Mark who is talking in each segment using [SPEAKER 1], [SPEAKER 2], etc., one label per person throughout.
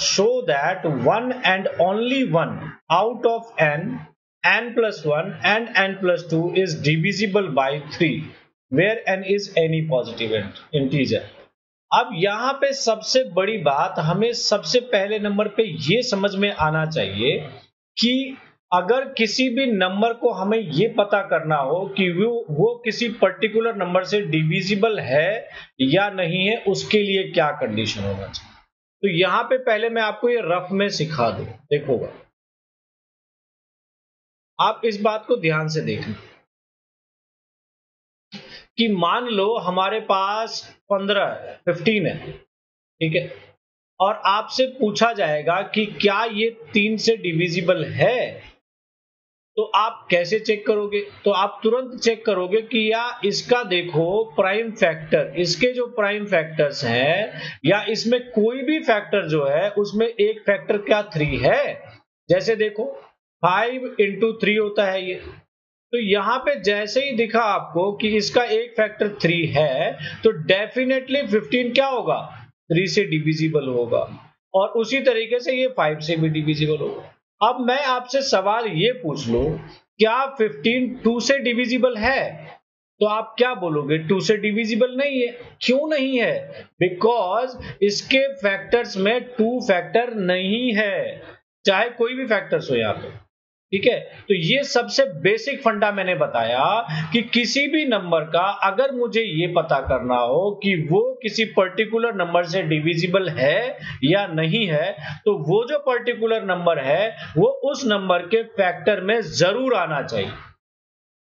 [SPEAKER 1] Show that one and only one out of n plus 1 and n plus 2 is divisible by 3 where n is any positive integer. अब यहाँ पे सबसे बड़ी बात हमें सबसे पहले नंबर पे ये समझ में आना चाहिए कि अगर किसी भी नंबर को हमें ये पता करना हो कि वो किसी पर्टिकुलर नंबर से डिविजिबल है या नहीं है, उसके लिए क्या कंडीशन होना चाहिए। तो यहाँ पे पहले मैं आपको ये रफ में सिखा दूं, देखोगा आप इस बात को ध्यान से देखना कि मान लो हमारे पास 15 है, ठीक है, और आपसे पूछा जाएगा कि क्या ये 3 से डिविजिबल है, तो आप कैसे चेक करोगे? तो आप तुरंत चेक करोगे कि या इसका देखो प्राइम फैक्टर, इसके जो प्राइम फैक्टर्स हैं या इसमें कोई भी फैक्टर जो है उसमें एक फैक्टर क्या 3 है। जैसे देखो 5 into 3 होता है ये, तो यहां पे जैसे ही दिखा आपको कि इसका एक फैक्टर 3 है तो डेफिनेटली 15 क्या होगा, 3 से डिविजिबल होगा, और उसी तरीके से ये 5 से भी डिविजिबल होगा। अब मैं आपसे सवाल ये पूछ लूं, क्या 15 2 से डिविजिबल है? तो आप क्या बोलोगे, 2 से डिविजिबल नहीं है। क्यों नहीं है? बिकॉज इसके फैक्टर्स में 2 फैक्टर नहीं है, चाहे कोई भी फैक्टर्स हो यहाँ पे, ठीक है। तो ये सबसे बेसिक फंडा मैंने बताया कि किसी भी नंबर का अगर मुझे ये पता करना हो कि वो किसी पर्टिकुलर नंबर से डिविजिबल है या नहीं है, तो वो जो पर्टिकुलर नंबर है वो उस नंबर के फैक्टर में जरूर आना चाहिए।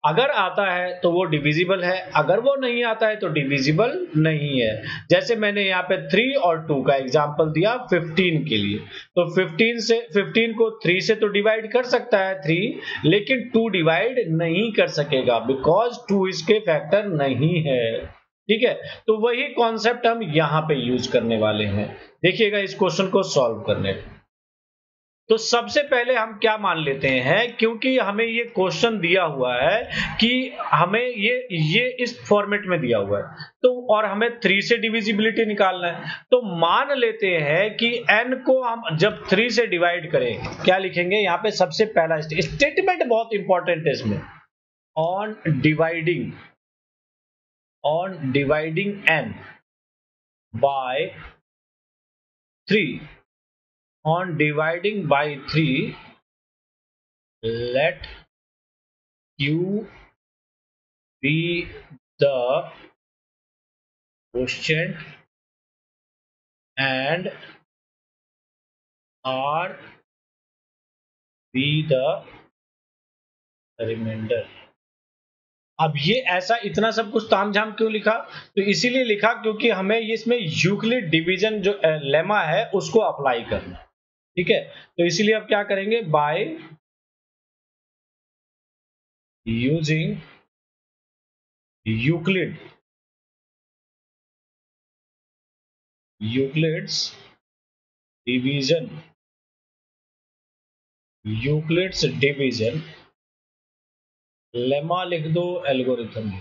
[SPEAKER 1] अगर आता है तो वो डिविजिबल है, अगर वो नहीं आता है तो डिविजिबल नहीं है। जैसे मैंने यहाँ पे 3 और 2 का एग्जांपल दिया 15 के लिए, तो 15 को 3 से तो डिवाइड कर सकता है 3, लेकिन 2 डिवाइड नहीं कर सकेगा बिकॉज 2 इसके फैक्टर नहीं है, ठीक है। तो वही कॉन्सेप्ट हम यहाँ पे यूज करने वाले हैं। देखिएगा इस क्वेश्चन को सॉल्व करने पे, तो सबसे पहले हम क्या मान लेते हैं, क्योंकि हमें ये क्वेश्चन दिया हुआ है कि हमें ये इस फॉर्मेट में दिया हुआ है, तो और हमें 3 से डिविजिबिलिटी निकालना है, तो मान लेते हैं कि n को हम जब 3 से डिवाइड करें, क्या लिखेंगे यहाँ पे, सबसे पहला स्टेटमेंट बहुत इंपॉर्टेंट है इसमें, on dividing n by 3, on dividing by 3, let q be the quotient and r be the remainder। अब ये ऐसा इतना सब कुछ तामझाम क्यों लिखा? तो इसीलिए लिखा क्योंकि हमें इसमें यूक्लिड डिवीजन जो लेमा है उसको अप्लाई करना, ठीक है। तो इसीलिए अब क्या करेंगे, by using Euclid's division lemma लिख दो, एल्गोरिथम।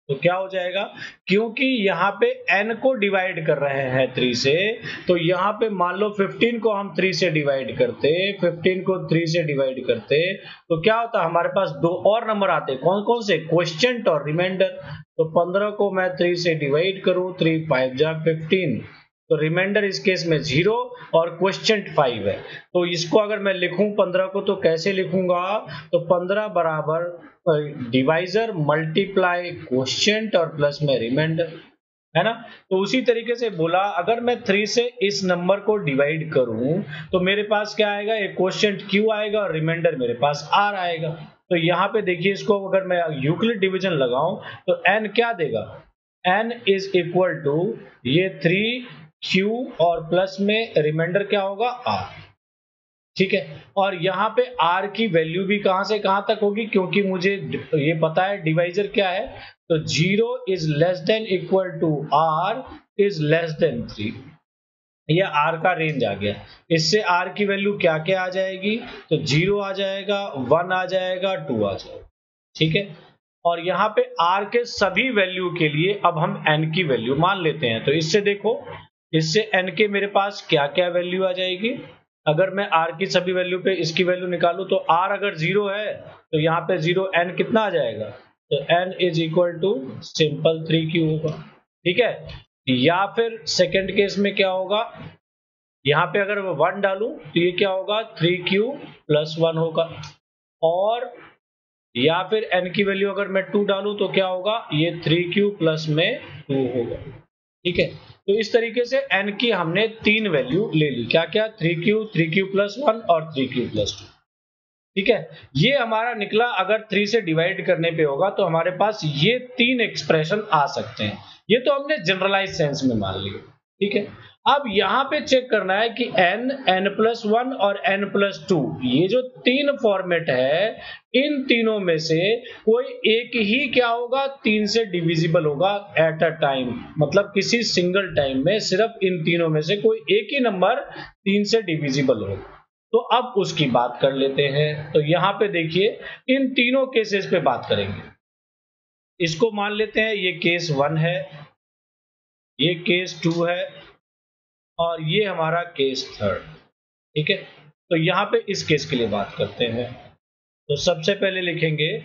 [SPEAKER 1] तो क्या हो जाएगा, क्योंकि यहाँ पे n को डिवाइड कर रहे हैं 3 से, तो यहाँ पे मान लो 15 को हम 3 से डिवाइड करते, 15 को 3 से डिवाइड करते, तो क्या होता, हमारे पास 2 और नंबर आते, कौन कौन से, क्वोशिएंट और रिमाइंडर। तो 15 को मैं 3 से डिवाइड करूं, 3 5 जा 15, तो रिमाइंडर इस केस में 0 और क्वोशिएंट 5 है। तो इसको अगर मैं लिखूं 15 को तो कैसे लिखूंगा, तो 15 बराबर डिवाइजर मल्टीप्लाई क्वोशिएंट और प्लस में रिमाइंडर, है ना। तो उसी तरीके से बोला, अगर मैं 3 से इस नंबर को डिवाइड करूं तो मेरे पास क्या आएगा, एक क्वोशिएंट q आएगा और रिमाइंडर मेरे पास r आएगा। तो यहाँ पे देखिए, इसको अगर मैं यूक्लिड डिवीजन लगाऊं तो n क्या देगा, n इज इक्वल टू ये 3q और प्लस में रिमाइंडर क्या होगा, r, ठीक है। और यहाँ पे r की वैल्यू भी कहां से कहां तक होगी, क्योंकि मुझे ये पता है डिवाइजर क्या है, तो 0 is less than equal to r is less than 3, ये r का रेंज आ गया। इससे r की वैल्यू क्या क्या आ जाएगी, तो 0 आ जाएगा, 1 आ जाएगा, 2 आ जाएगा, ठीक है। और यहाँ पे r के सभी वैल्यू के लिए अब हम n की वैल्यू मान लेते हैं। तो इससे देखो इससे n के मेरे पास क्या क्या वैल्यू आ जाएगी। अगर मैं r की सभी वैल्यू पे इसकी वैल्यू निकालूं तो r अगर 0 है तो यहाँ पे 0 n कितना आ जाएगा, तो n is equal to simple 3q होगा। ठीक है, या फिर सेकंड केस में क्या होगा, यहाँ पे अगर मैं 1 डालूं तो ये क्या होगा 3q प्लस 1 होगा, और या फिर n की वैल्यू अगर मैं 2 डालूं तो क्या होगा, ये 3q प्लस में 2 होगा। ठीक है, तो इस तरीके से n की हमने 3 वैल्यू ले ली, क्या क्या 3q, 3q प्लस 1 और 3q प्लस 2। ठीक है, ये हमारा निकला। अगर 3 से डिवाइड करने पे होगा तो हमारे पास ये 3 एक्सप्रेशन आ सकते हैं। ये तो हमने जनरलाइज सेंस में मान लिया। ठीक है, अब यहाँ पे चेक करना है कि n, n+1 और n+2 ये जो 3 फॉर्मेट है, इन तीनों में से कोई एक ही क्या होगा 3 से डिविजिबल होगा एट अ टाइम, मतलब किसी सिंगल टाइम में सिर्फ इन तीनों में से कोई एक ही नंबर 3 से डिविजिबल होगा। तो अब उसकी बात कर लेते हैं। तो यहाँ पे देखिए, इन तीनों केसेस पे बात करेंगे। इसको मान लेते हैं ये केस 1 है, ये केस 2 है, और ये हमारा केस 3। ठीक है, तो यहाँ पे इस केस के लिए बात करते हैं। तो सबसे पहले लिखेंगे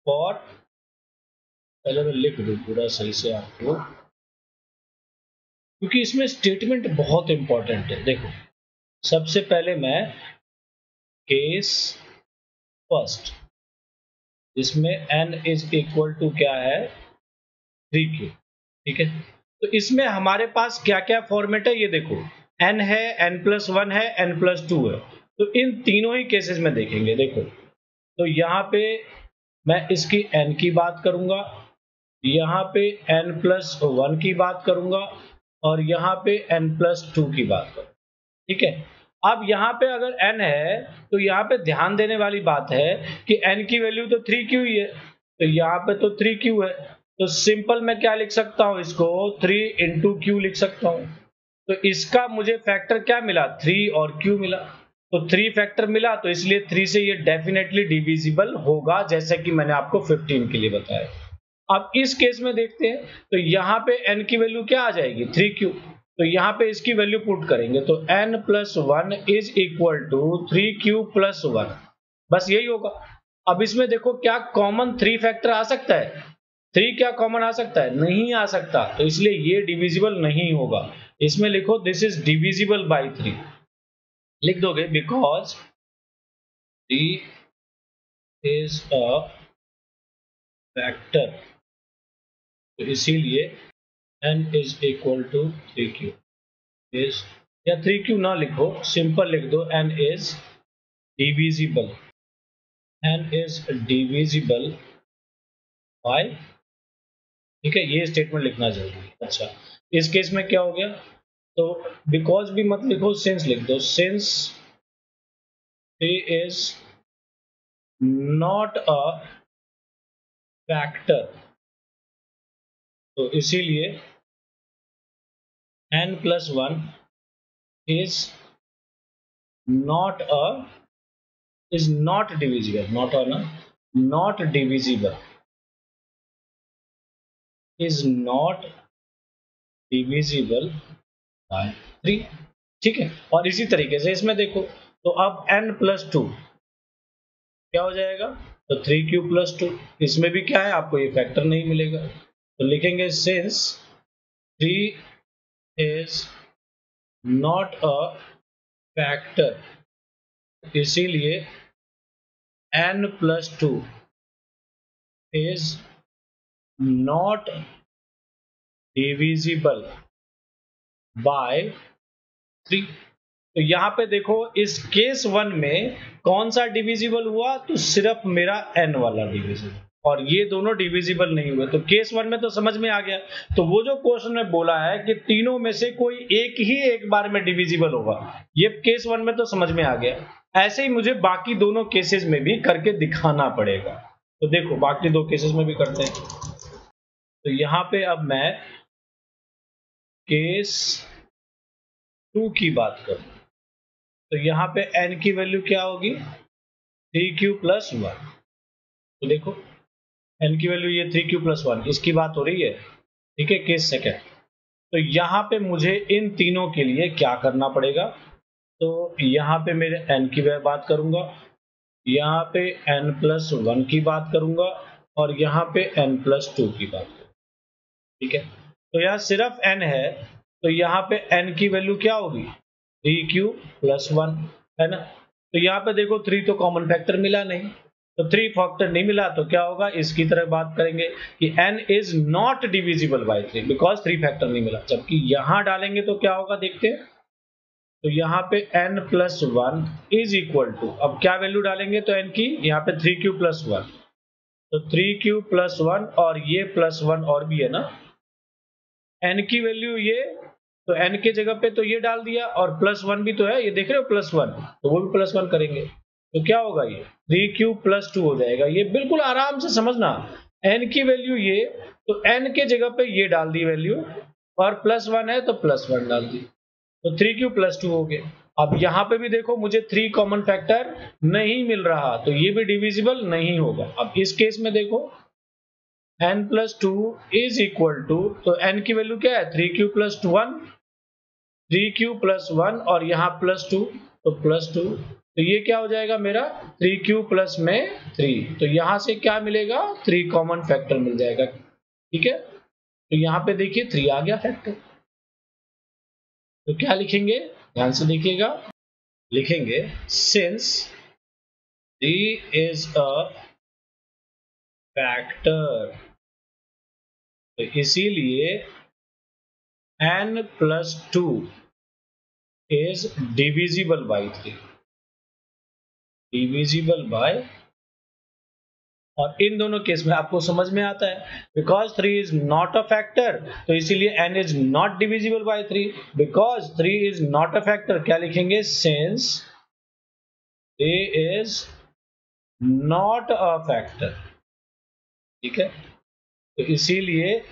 [SPEAKER 1] फॉर, पहले मैं लिख दूं पूरा सही से आपको, क्योंकि इसमें स्टेटमेंट बहुत इंपॉर्टेंट है। देखो, सबसे पहले मैं केस फर्स्ट, इसमें n इज इक्वल टू क्या है 3q। ठीक है, तो इसमें हमारे पास क्या क्या फॉर्मेट है ये देखो, n है, n+1 है, n+2 है। तो इन तीनों ही केसेस में देखेंगे। देखो, तो यहाँ पे मैं इसकी n की बात करूंगा, यहाँ पे n+1 की बात करूंगा, और यहाँ पे n+2 की बात करूंगा। ठीक है, अब यहाँ पे अगर n है तो यहाँ पे ध्यान देने वाली बात है कि n की वैल्यू तो 3q ही है, तो यहाँ पे तो 3q है, तो सिंपल मैं क्या लिख सकता हूँ, इसको 3 इंटू q लिख सकता हूँ। तो इसका मुझे फैक्टर क्या मिला, 3 और q मिला, तो 3 फैक्टर मिला, तो इसलिए 3 से ये डेफिनेटली डिविजिबल होगा, जैसे कि मैंने आपको 15 के लिए बताया। अब इस केस में देखते हैं, तो यहाँ पे n की वैल्यू क्या आ जाएगी 3q, तो यहाँ पे इसकी वैल्यू पुट करेंगे तो n+1 is equal to 3q plus 1, बस यही होगा। अब इसमें देखो क्या कॉमन 3 फैक्टर आ सकता है, 3 क्या कॉमन आ सकता है, नहीं आ सकता, तो इसलिए ये डिविजिबल नहीं होगा। इसमें लिखो दिस इज डिविजिबल बाय 3, लिख दोगे बिकॉज 3 इज अ फैक्टर, तो इसीलिए n is equal to 3q is, या 3q ना लिखो, सिंपल लिख दो n is divisible, n is divisible by. ठीक है, ये स्टेटमेंट लिखना जरूरी है। अच्छा, इस केस में क्या हो गया, तो बिकॉज भी मत लिखो, सिंस लिख दो, since 3 is not a factor, तो इसीलिए n+1 is not a, is not divisible, not on a, not divisible, is not divisible by 3। ठीक है, और इसी तरीके से इसमें देखो, तो अब n+2 क्या हो जाएगा, तो 3q प्लस 2, इसमें भी क्या है आपको ये फैक्टर नहीं मिलेगा, तो लिखेंगे since 3 is not a factor, इसीलिए n+2 is not divisible by 3। तो यहाँ पे देखो, इस केस 1 में कौन सा डिविजिबल हुआ, तो सिर्फ मेरा n वाला डिविजिबल, और ये दोनों डिविजिबल नहीं हुए। तो केस 1 में तो समझ में आ गया। तो वो जो क्वेश्चन में बोला है कि तीनों में से कोई एक ही एक बार में डिविजिबल होगा, ये केस 1 में तो समझ में आ गया। ऐसे ही मुझे बाकी दोनों केसेस में भी करके दिखाना पड़ेगा। तो देखो, बाकी 2 केसेस में भी करते हैं। तो यहाँ पे अब मैं केस 2 की बात करूं, तो यहाँ पे n की वैल्यू क्या होगी 3q प्लस 1। तो देखो, n की वैल्यू ये 3q प्लस 1, इसकी बात हो रही है। ठीक है, केस सेकंड। तो यहाँ पे मुझे इन तीनों के लिए क्या करना पड़ेगा, तो यहाँ पे मेरे n की बात करूंगा, यहाँ पे n+1 की बात करूंगा और यहाँ पे n+2 की बात करूंगा। ठीक है, तो यहाँ सिर्फ n है, तो यहाँ पे n की वैल्यू क्या होगी 3q+1 है ना। तो यहाँ पे देखो 3 तो कॉमन फैक्टर मिला नहीं, तो 3 फैक्टर नहीं मिला तो क्या होगा, इसकी तरह बात करेंगे कि n is not divisible by 3 because 3 factor नहीं मिला। जबकि यहाँ डालेंगे तो क्या होगा देखते हैं, तो यहाँ पे n+1 इज इक्वल टू, अब क्या वैल्यू डालेंगे तो n की, यहाँ पे 3q+1, तो 3q+1 और ये +1 और भी है ना, n की वैल्यू ये, तो n के जगह पे तो ये डाल दिया और +1 भी तो है, ये देख रहे हो +1, तो वो भी +1 करेंगे तो क्या होगा, ये 3q+2 हो जाएगा। ये बिल्कुल आराम से समझना, n की वैल्यू ये, तो n के जगह पे ये डाल दी वैल्यू और +1 है तो +1 डाल दी, तो 3q+2 हो गए। अब यहाँ पे भी देखो मुझे 3 कॉमन फैक्टर नहीं मिल रहा, तो ये भी डिविजिबल नहीं होगा। अब इस केस में देखो n+2 इज इक्वल टू, तो n की वैल्यू क्या है 3q+1, 3q+1 और यहाँ +2, तो +2, तो ये क्या हो जाएगा मेरा 3q प्लस में 3, तो यहाँ से क्या मिलेगा 3 कॉमन फैक्टर मिल जाएगा। ठीक है, तो यहाँ पे देखिए 3 आ गया फैक्टर, तो क्या लिखेंगे ध्यान से देखिएगा, लिखेंगे सिंस 3 इज अ फैक्टर, तो इसीलिए n+2 is divisible by 3, divisible by, और इन दोनों केस में आपको समझ में आता है because 3 is not a factor, तो इसीलिए n is not divisible by 3, because 3 is not a factor क्या लिखेंगे, since a is not a factor. ठीक है, तो इसीलिए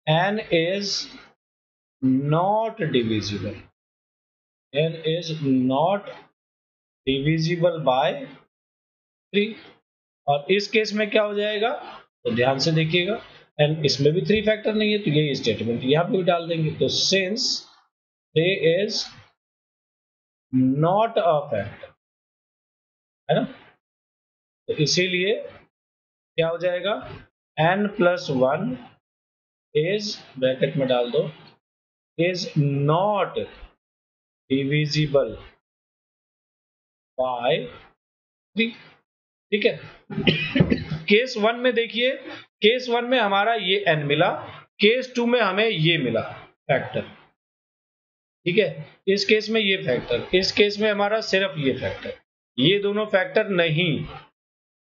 [SPEAKER 1] n is not divisible, n is not divisible by 3, और इस केस में क्या हो जाएगा, तो ध्यान से देखिएगा, एंड इसमें भी 3 फैक्टर नहीं है, तो यही स्टेटमेंट यहाँ पे भी डाल देंगे, तो since A is not a factor, है ना, तो इसीलिए क्या हो जाएगा n+1 इज, ब्रैकेट में डाल दो, इज नॉट डिविजिबल बाय 3। ठीक है, केस 1 में देखिए, केस 1 में हमारा ये n मिला, केस 2 में हमें ये मिला फैक्टर। ठीक है, इस केस में ये फैक्टर, इस केस में हमारा सिर्फ ये फैक्टर, ये दोनों फैक्टर नहीं।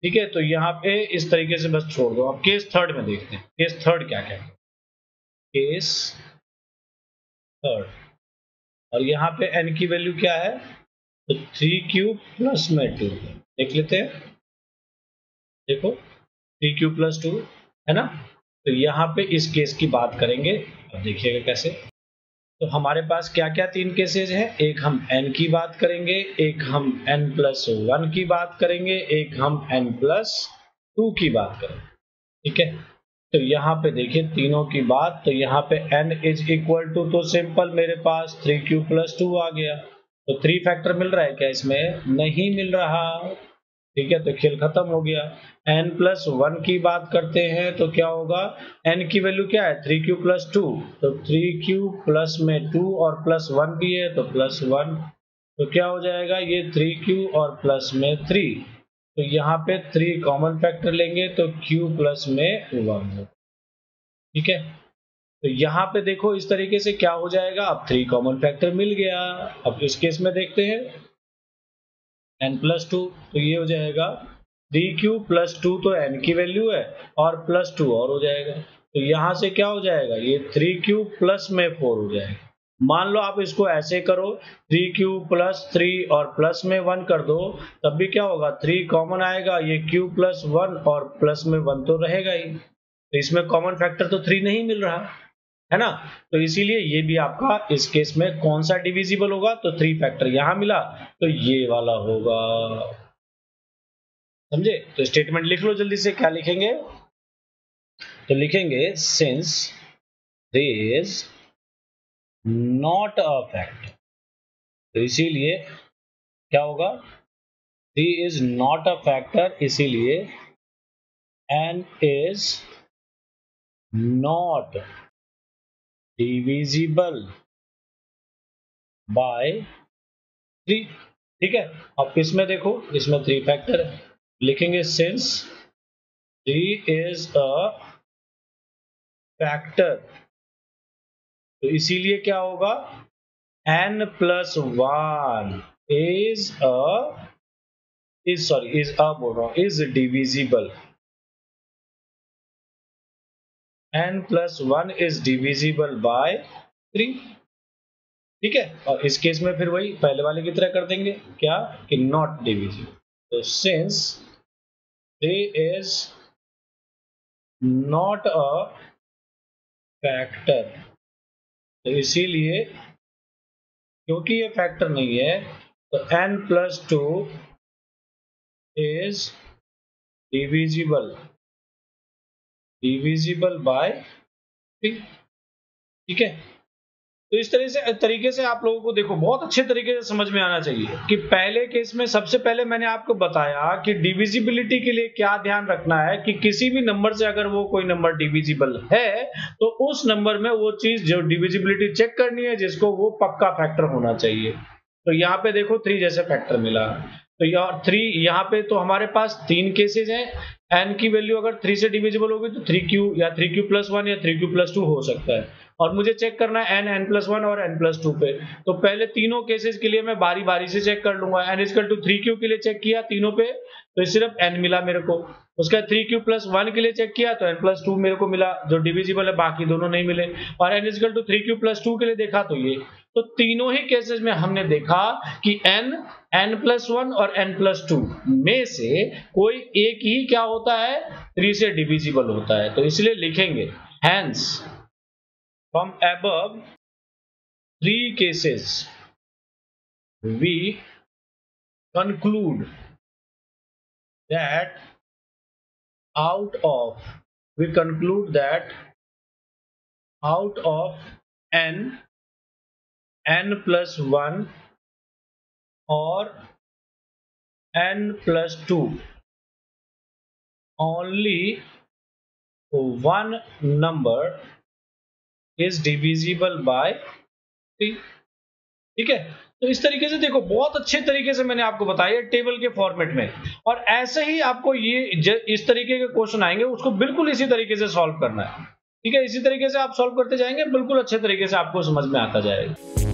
[SPEAKER 1] ठीक है, तो यहाँ पे इस तरीके से बस छोड़ दो। अब केस 3 में देखते हैं, केस 3 क्या क्या है, केस 3, और यहाँ पे n की वैल्यू क्या है, तो 3q प्लस में 2 देख लेते हैं, देखो 3q+2 है ना, तो यहाँ पे इस केस की बात करेंगे। अब देखिएगा कैसे, तो हमारे पास क्या क्या 3 केसेस हैं, एक हम n की बात करेंगे, एक हम n+1 की बात करेंगे, एक हम n+2 की बात करेंगे। ठीक है, तो यहाँ पे देखिए तीनों की बात, तो यहाँ पे n इज इक्वल टू, तो सिंपल मेरे पास 3q+2 आ गया, तो 3 फैक्टर मिल रहा है क्या, इसमें नहीं मिल रहा। ठीक है, तो खेल खत्म हो गया। n+1 की बात करते हैं तो क्या होगा, n की वैल्यू क्या है 3q+2, तो 3q प्लस में 2 और +1 भी है तो +1, तो क्या हो जाएगा ये 3q और प्लस में 3, तो यहाँ पे 3 कॉमन फैक्टर लेंगे तो q प्लस में 1 हो। ठीक है, तो यहाँ पे देखो इस तरीके से क्या हो जाएगा, अब 3 कॉमन फैक्टर मिल गया। अब इस केस में देखते हैं n+2, तो ये हो जाएगा 3q+2, तो n की वैल्यू है और +2 और हो जाएगा, तो यहाँ से क्या हो जाएगा, ये 3q प्लस में 4 हो जाएगा। मान लो आप इसको ऐसे करो 3q प्लस 3 और प्लस में 1 कर दो, तब भी क्या होगा 3 कॉमन आएगा, ये q प्लस 1 और प्लस में 1 तो रहेगा ही, तो इसमें कॉमन फैक्टर तो 3 नहीं मिल रहा है ना, तो इसीलिए ये भी आपका इस केस में कौन सा डिविजिबल होगा, तो 3 फैक्टर यहां मिला तो ये वाला होगा। समझे, तो स्टेटमेंट लिख लो जल्दी से, क्या लिखेंगे, तो लिखेंगे since 3 is not a factor. तो इसीलिए क्या होगा, 3 इज नॉट अ फैक्टर, इसीलिए n is not divisible by 3। ठीक है, अब इसमें देखो, इसमें 3 फैक्टर है, लिखेंगे सिंस 3 इज अ फैक्टर, तो इसीलिए क्या होगा, n प्लस 1 इज बोल रहा हूं, is divisible, n plus 1 is divisible bye 3। ठीक है, और इस केस में फिर वही पहले वाले की तरह कर देंगे, क्या कि नॉट डिविजिबल। तो since 3 is not a factor, तो इसीलिए क्योंकि ये फैक्टर नहीं है, तो n plus 2 is divisible bye 3। ठीक है, तो इस तरीके से आप लोगों को देखो बहुत अच्छे तरीके से समझ में आना चाहिए कि पहले केस में सबसे पहले मैंने आपको बताया कि डिविजिबिलिटी के लिए क्या ध्यान रखना है कि किसी भी नंबर से अगर वो कोई नंबर डिविजिबल है तो उस नंबर में वो चीज जो डिविजिबिलिटी चेक करनी है जिसको, वो पक्का फैक्टर होना चाहिए। तो यहाँ पे देखो 3 जैसे फैक्टर मिला, तो यहाँ 3, यहाँ पे तो हमारे पास 3 केसेज हैं, n की वैल्यू अगर 3 से डिविजिबल होगी तो 3q या 3q प्लस 1 या 3q प्लस 2 हो सकता है, और मुझे चेक करना है n प्लस 1 और n प्लस 2 पे। तो पहले तीनों केसेस के लिए मैं बारी बारी से चेक कर लूंगा। n इक्वल टू 3q के लिए चेक किया तीनों पे, तो सिर्फ n मिला मेरे को। उसका 3q प्लस 1 के लिए चेक किया तो n प्लस 2 मेरे को मिला जो डिविजिबल है, बाकी दोनों नहीं मिले। और n equal to 3q plus 2 के लिए देखा तो ये, तो तीनों ही केसेस में हमने देखा कि n प्लस 1 और n प्लस 2 में से कोई एक ही क्या होता है, 3 से डिविजिबल होता है। तो इसलिए लिखेंगे hence from above 3 cases we conclude that out of n plus 1 or n plus 2 only one number is divisible by 3। ठीक है, तो इस तरीके से देखो बहुत अच्छे तरीके से मैंने आपको बताया टेबल के फॉर्मेट में, और ऐसे ही आपको ये इस तरीके के क्वेश्चन आएंगे उसको बिल्कुल इसी तरीके से सॉल्व करना है। ठीक है, इसी तरीके से आप सॉल्व करते जाएंगे, बिल्कुल अच्छे तरीके से आपको समझ में आता जाएगा।